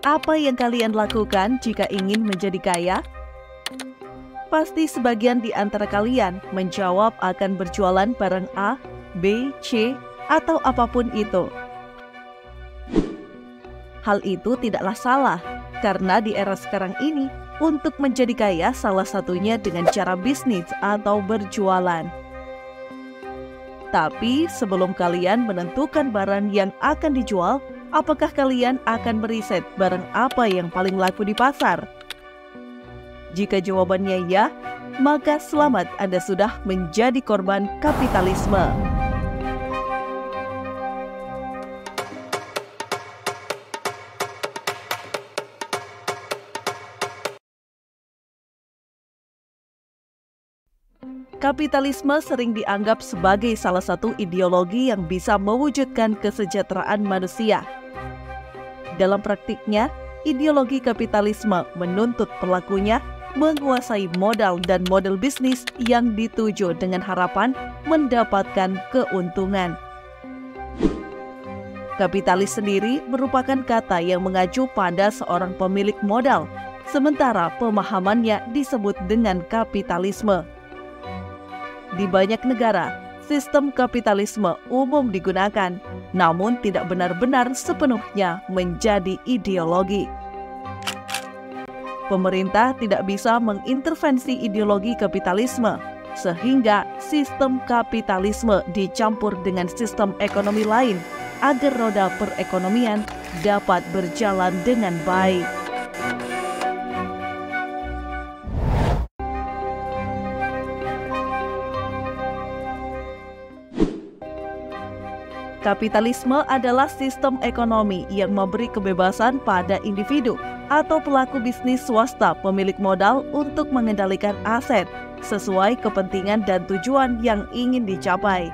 Apa yang kalian lakukan jika ingin menjadi kaya? Pasti sebagian di antara kalian menjawab akan berjualan barang A, B, C, atau apapun itu. Hal itu tidaklah salah, karena di era sekarang ini, untuk menjadi kaya salah satunya dengan cara bisnis atau berjualan. Tapi sebelum kalian menentukan barang yang akan dijual, apakah kalian akan meriset barang apa yang paling laku di pasar? Jika jawabannya ya, maka selamat, Anda sudah menjadi korban kapitalisme. Kapitalisme sering dianggap sebagai salah satu ideologi yang bisa mewujudkan kesejahteraan manusia. Dalam praktiknya, ideologi kapitalisme menuntut pelakunya menguasai modal dan model bisnis yang dituju dengan harapan mendapatkan keuntungan. Kapitalis sendiri merupakan kata yang mengacu pada seorang pemilik modal, sementara pemahamannya disebut dengan kapitalisme. Di banyak negara, sistem kapitalisme umum digunakan, namun tidak benar-benar sepenuhnya menjadi ideologi. Pemerintah tidak bisa mengintervensi ideologi kapitalisme, sehingga sistem kapitalisme dicampur dengan sistem ekonomi lain agar roda perekonomian dapat berjalan dengan baik. Kapitalisme adalah sistem ekonomi yang memberi kebebasan pada individu atau pelaku bisnis swasta pemilik modal untuk mengendalikan aset sesuai kepentingan dan tujuan yang ingin dicapai.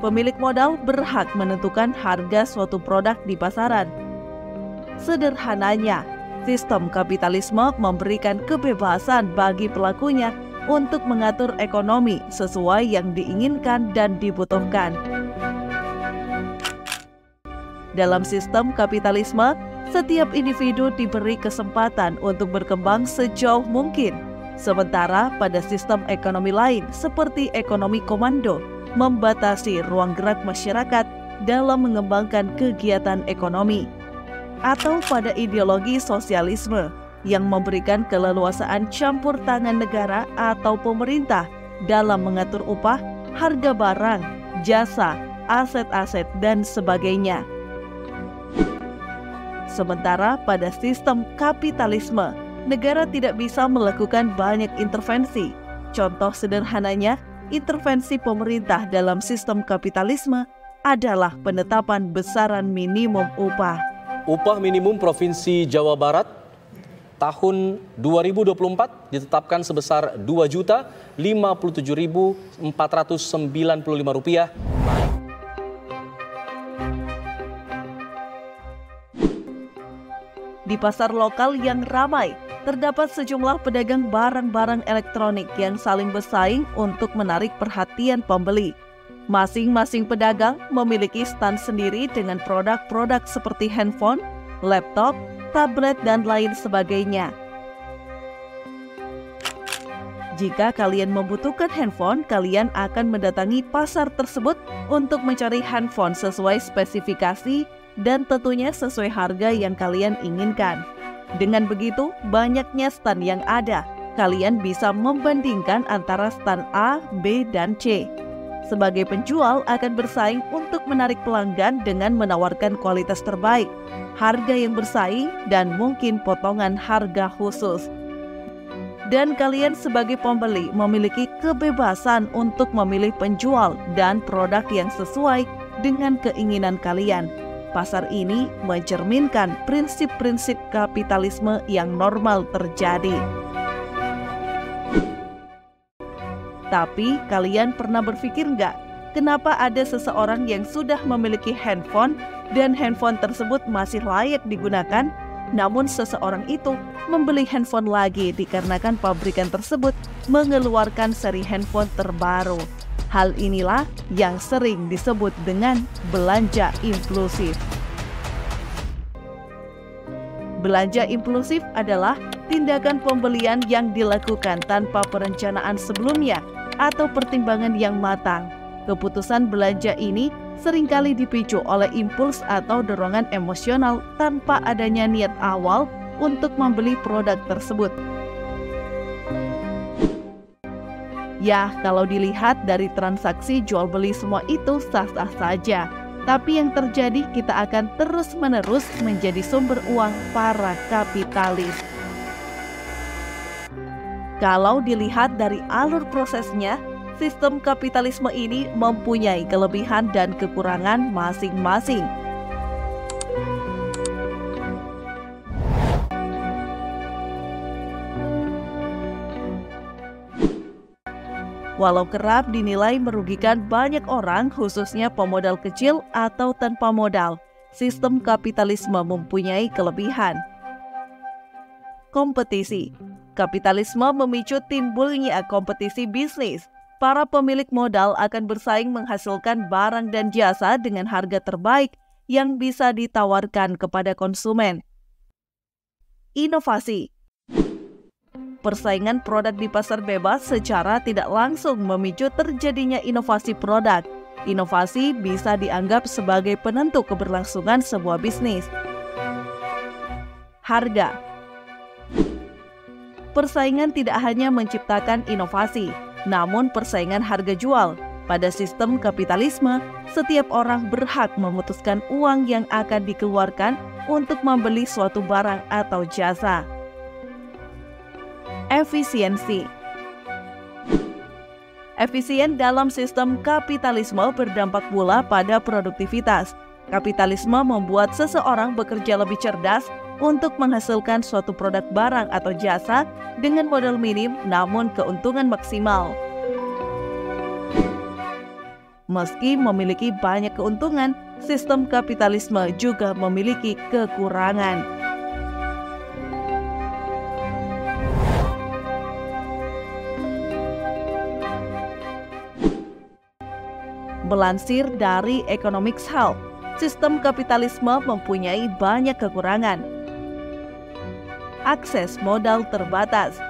Pemilik modal berhak menentukan harga suatu produk di pasaran. Sederhananya, sistem kapitalisme memberikan kebebasan bagi pelakunya untuk mengatur ekonomi sesuai yang diinginkan dan dibutuhkan. Dalam sistem kapitalisme, setiap individu diberi kesempatan untuk berkembang sejauh mungkin. Sementara pada sistem ekonomi lain seperti ekonomi komando, membatasi ruang gerak masyarakat dalam mengembangkan kegiatan ekonomi. Atau pada ideologi sosialisme, yang memberikan keleluasaan campur tangan negara atau pemerintah dalam mengatur upah, harga barang, jasa, aset-aset, dan sebagainya. Sementara pada sistem kapitalisme, negara tidak bisa melakukan banyak intervensi. Contoh sederhananya, intervensi pemerintah dalam sistem kapitalisme adalah penetapan besaran minimum upah. Upah minimum Provinsi Jawa Barat tahun 2024 ditetapkan sebesar Rp2.057.495. Di pasar lokal yang ramai, terdapat sejumlah pedagang barang-barang elektronik yang saling bersaing untuk menarik perhatian pembeli. Masing-masing pedagang memiliki stand sendiri dengan produk-produk seperti handphone, laptop, tablet, dan lain sebagainya. Jika kalian membutuhkan handphone, kalian akan mendatangi pasar tersebut untuk mencari handphone sesuai spesifikasi dan tentunya sesuai harga yang kalian inginkan. Dengan begitu, banyaknya stand yang ada, kalian bisa membandingkan antara stand A, B, dan C. Sebagai penjual akan bersaing untuk menarik pelanggan dengan menawarkan kualitas terbaik, harga yang bersaing, dan mungkin potongan harga khusus. Dan kalian sebagai pembeli memiliki kebebasan untuk memilih penjual dan produk yang sesuai dengan keinginan kalian. Pasar ini mencerminkan prinsip-prinsip kapitalisme yang normal terjadi. Tapi kalian pernah berpikir nggak, kenapa ada seseorang yang sudah memiliki handphone dan handphone tersebut masih layak digunakan, namun seseorang itu membeli handphone lagi dikarenakan pabrikan tersebut mengeluarkan seri handphone terbaru? Hal inilah yang sering disebut dengan belanja impulsif. Belanja impulsif adalah tindakan pembelian yang dilakukan tanpa perencanaan sebelumnya atau pertimbangan yang matang. Keputusan belanja ini seringkali dipicu oleh impuls atau dorongan emosional tanpa adanya niat awal untuk membeli produk tersebut. Ya, kalau dilihat dari transaksi jual beli semua itu sah-sah saja. Tapi yang terjadi, kita akan terus-menerus menjadi sumber uang para kapitalis. Kalau dilihat dari alur prosesnya, sistem kapitalisme ini mempunyai kelebihan dan kekurangan masing-masing. Walau kerap dinilai merugikan banyak orang, khususnya pemodal kecil atau tanpa modal, sistem kapitalisme mempunyai kelebihan. Kompetisi. Kapitalisme memicu timbulnya kompetisi bisnis. Para pemilik modal akan bersaing menghasilkan barang dan jasa dengan harga terbaik yang bisa ditawarkan kepada konsumen. Inovasi. Persaingan produk di pasar bebas secara tidak langsung memicu terjadinya inovasi produk. Inovasi bisa dianggap sebagai penentu keberlangsungan sebuah bisnis. Harga. Persaingan tidak hanya menciptakan inovasi, namun persaingan harga jual. Pada sistem kapitalisme, setiap orang berhak memutuskan uang yang akan dikeluarkan untuk membeli suatu barang atau jasa. Efisiensi. Efisien dalam sistem kapitalisme berdampak pula pada produktivitas. Kapitalisme membuat seseorang bekerja lebih cerdas untuk menghasilkan suatu produk barang atau jasa dengan modal minim namun keuntungan maksimal. Meski memiliki banyak keuntungan, sistem kapitalisme juga memiliki kekurangan. Melansir dari Economics Health, sistem kapitalisme mempunyai banyak kekurangan. Akses modal terbatas.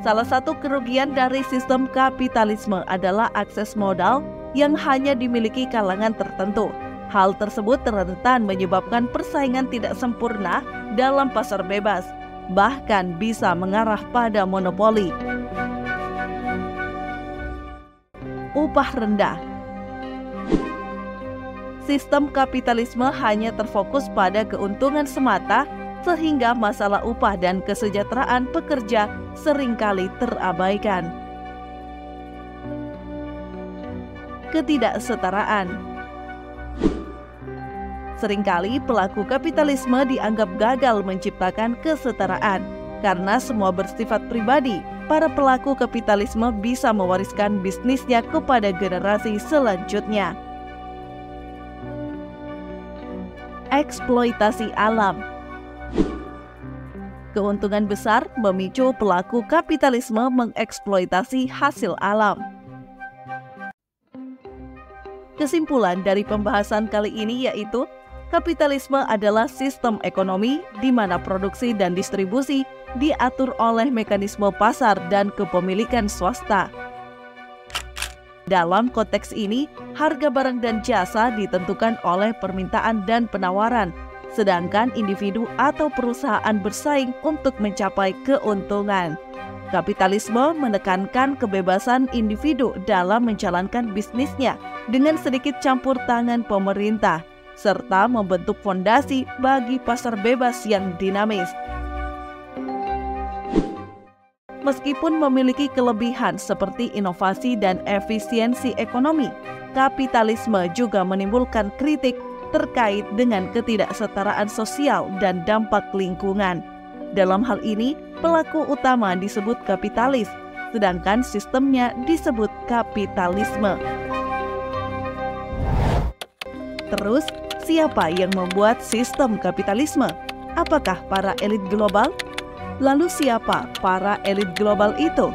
Salah satu kerugian dari sistem kapitalisme adalah akses modal yang hanya dimiliki kalangan tertentu. Hal tersebut rentan menyebabkan persaingan tidak sempurna dalam pasar bebas, bahkan bisa mengarah pada monopoli. Upah rendah. Sistem kapitalisme hanya terfokus pada keuntungan semata, sehingga masalah upah dan kesejahteraan pekerja seringkali terabaikan. Ketidaksetaraan. Seringkali pelaku kapitalisme dianggap gagal menciptakan kesetaraan. Karena semua bersifat pribadi, para pelaku kapitalisme bisa mewariskan bisnisnya kepada generasi selanjutnya. Eksploitasi alam. Keuntungan besar memicu pelaku kapitalisme mengeksploitasi hasil alam. Kesimpulan dari pembahasan kali ini yaitu, kapitalisme adalah sistem ekonomi di mana produksi dan distribusi diatur oleh mekanisme pasar dan kepemilikan swasta. Dalam konteks ini, harga barang dan jasa ditentukan oleh permintaan dan penawaran, sedangkan individu atau perusahaan bersaing untuk mencapai keuntungan. Kapitalisme menekankan kebebasan individu dalam menjalankan bisnisnya dengan sedikit campur tangan pemerintah, serta membentuk fondasi bagi pasar bebas yang dinamis. Meskipun memiliki kelebihan seperti inovasi dan efisiensi ekonomi, kapitalisme juga menimbulkan kritik terkait dengan ketidaksetaraan sosial dan dampak lingkungan. Dalam hal ini, pelaku utama disebut kapitalis, sedangkan sistemnya disebut kapitalisme. Terus, siapa yang membuat sistem kapitalisme? Apakah para elit global? Lalu siapa para elit global itu?